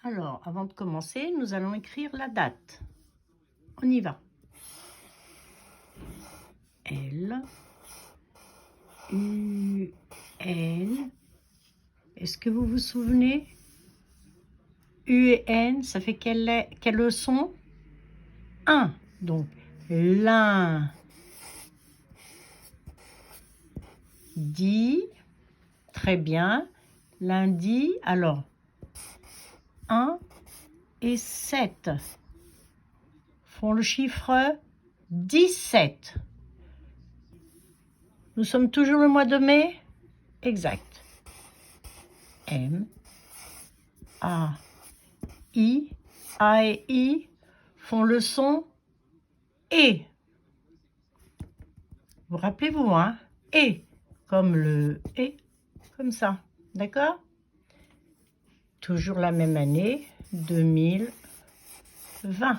Alors, avant de commencer, nous allons écrire la date. On y va. L, U, N. Est-ce que vous vous souvenez? U et N, ça fait quelle leçon? 1. Donc, lundi. Très bien. Lundi, alors, 1 et 7 font le chiffre 17. Nous sommes toujours le mois de mai? Exact. M, A, I. A et I font le son E. Vous rappelez-vous, hein? E, comme le E, comme ça. D'accord? Toujours la même année, 2020.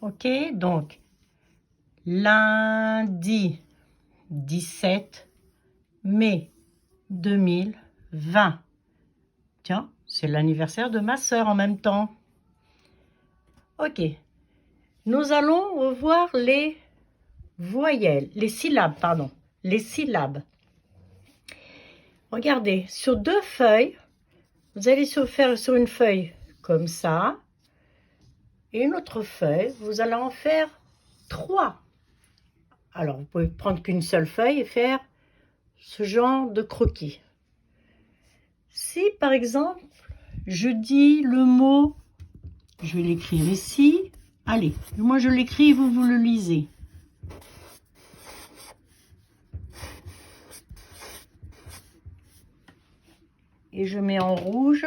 Ok, donc, lundi 17 mai 2020. Tiens, c'est l'anniversaire de ma sœur en même temps. Ok, nous allons voir les voyelles, les syllabes, pardon, les syllabes. Regardez, sur 2 feuilles, vous allez faire sur une feuille comme ça, et une autre feuille, vous allez en faire 3. Alors, vous pouvez prendre qu'une seule feuille et faire ce genre de croquis. Si, par exemple, je dis le mot, je vais l'écrire ici. Allez, moi je l'écris, vous le lisez. Et je mets en rouge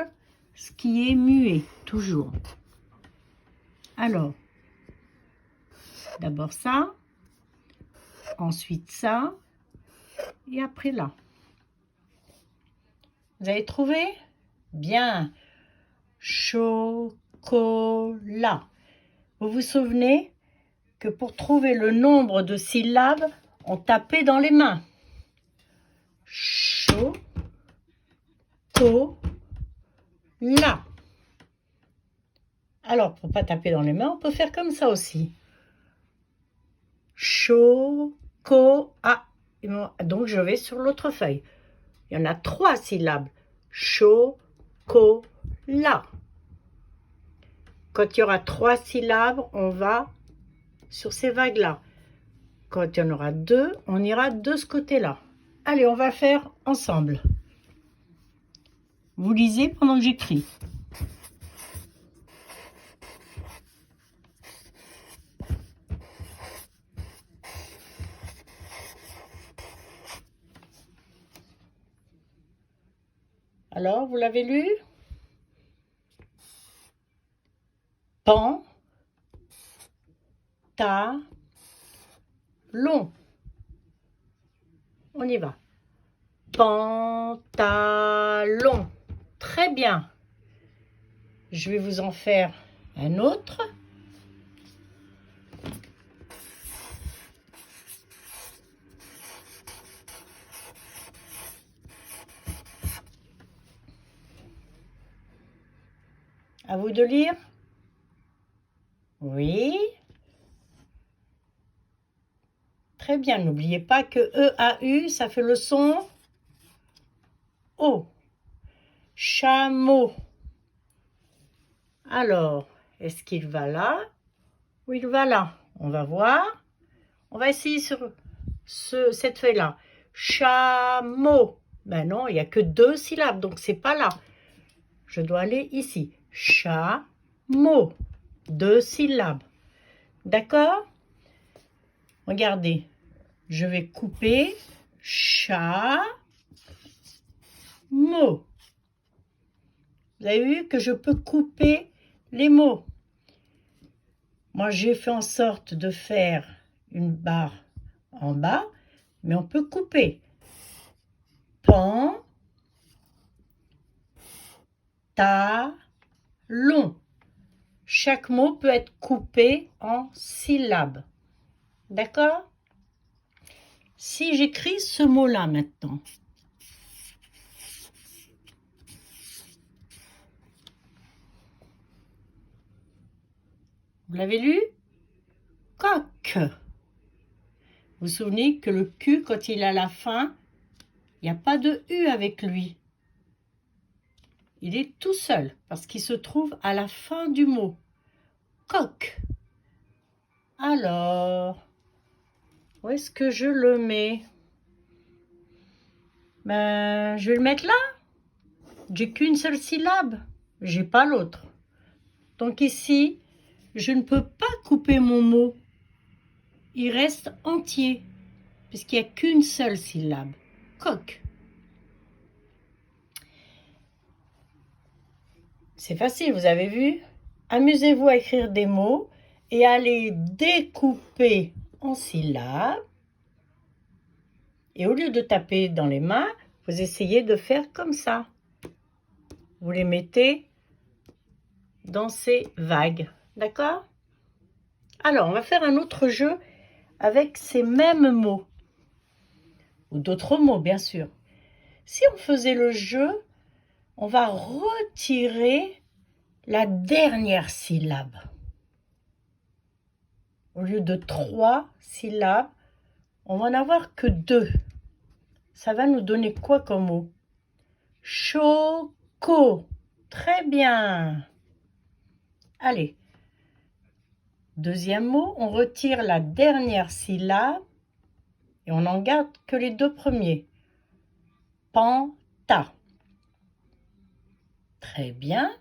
ce qui est muet, toujours. Alors, d'abord ça, ensuite ça, et après là. Vous avez trouvé? Bien. Chocolat. Vous vous souvenez que pour trouver le nombre de syllabes, on tapait dans les mains. Chocolat. Alors, pour ne pas taper dans les mains, on peut faire comme ça aussi. Chocolat. Donc, je vais sur l'autre feuille. Il y en a 3 syllabes. Chocolat. Quand il y aura 3 syllabes, on va sur ces vagues-là. Quand il y en aura 2, on ira de ce côté-là. Allez, on va faire ensemble. Vous lisez pendant que j'écris. Alors, vous l'avez lu? Pan, ta, long. On y va. Pantalon. Très bien. Je vais vous en faire un autre. À vous de lire. Oui. Très bien. N'oubliez pas que E-A-U, ça fait le son O. Chameau. Alors, est-ce qu'il va là ou il va là? On va voir. On va essayer sur cette feuille-là. Chameau. Ben non, il n'y a que 2 syllabes, donc c'est pas là. Je dois aller ici. Chameau. 2 syllabes. D'accord? Regardez. Je vais couper chameau. Vous avez vu que je peux couper les mots. Moi, j'ai fait en sorte de faire une barre en bas, mais on peut couper. Pan, ta, long. Chaque mot peut être coupé en syllabes. D'accord? Si j'écris ce mot-là maintenant, Vous l'avez lu? Coq. Vous vous souvenez que le Q, quand il est à la fin, il n'y a pas de U avec lui. Il est tout seul parce qu'il se trouve à la fin du mot. Coq. Alors, où est-ce que je le mets? Ben, je vais le mettre là. J'ai qu'une seule syllabe. J'ai pas l'autre. Donc ici, je ne peux pas couper mon mot. Il reste entier, puisqu'il n'y a qu'une seule syllabe. Coq. C'est facile, vous avez vu? Amusez-vous à écrire des mots et à les découper en syllabes. Et au lieu de taper dans les mains, vous essayez de faire comme ça. Vous les mettez dans ces vagues. D'accord? Alors, on va faire un autre jeu avec ces mêmes mots. Ou d'autres mots, bien sûr. Si on faisait le jeu, on va retirer la dernière syllabe. Au lieu de 3 syllabes, on va en avoir que 2. Ça va nous donner quoi comme mot? Choco. Très bien. Allez. Deuxième mot, on retire la dernière syllabe et on n'en garde que les 2 premiers. Panta. Très bien.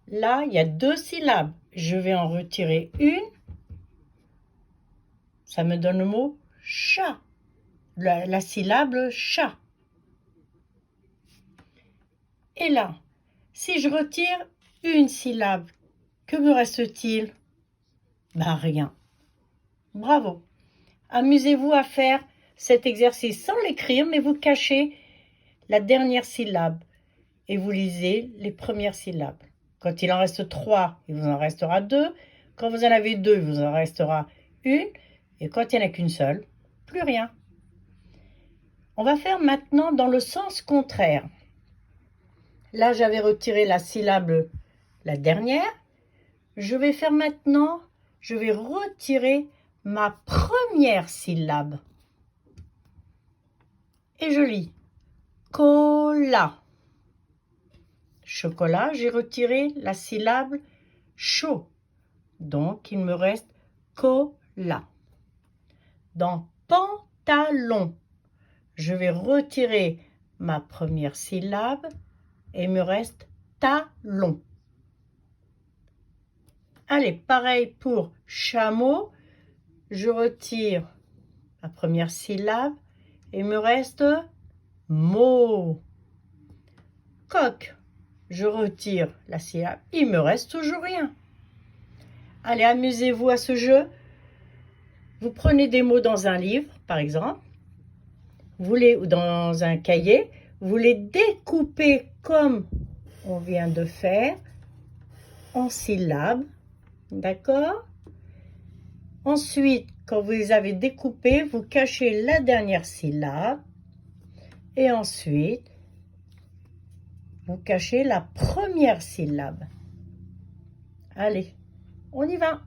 Là, il y a 2 syllabes. Je vais en retirer une. Ça me donne le mot chat. La syllabe chat. Et là, si je retire une syllabe, que me reste-t-il? Ben rien. Bravo. Amusez-vous à faire cet exercice sans l'écrire, mais vous cachez la dernière syllabe et vous lisez les premières syllabes. Quand il en reste 3, il vous en restera 2. Quand vous en avez 2, il vous en restera une. Et quand il n'y en a qu'une seule, plus rien. On va faire maintenant dans le sens contraire. Là, j'avais retiré la syllabe, la dernière. Je vais faire maintenant, je vais retirer ma première syllabe. Et je lis cola. Chocolat, j'ai retiré la syllabe chaud. Donc, il me reste cola. Dans pantalon, je vais retirer ma première syllabe et il me reste talon. Allez, pareil pour chameau, je retire la première syllabe et il me reste mot. Coq, je retire la syllabe, il me reste toujours rien. Allez, amusez-vous à ce jeu. Vous prenez des mots dans un livre, par exemple, ou dans un cahier, vous les découpez comme on vient de faire, en syllabes, d'accord? Ensuite, quand vous les avez découpés, vous cachez la dernière syllabe, et ensuite, vous cachez la première syllabe. Allez, on y va!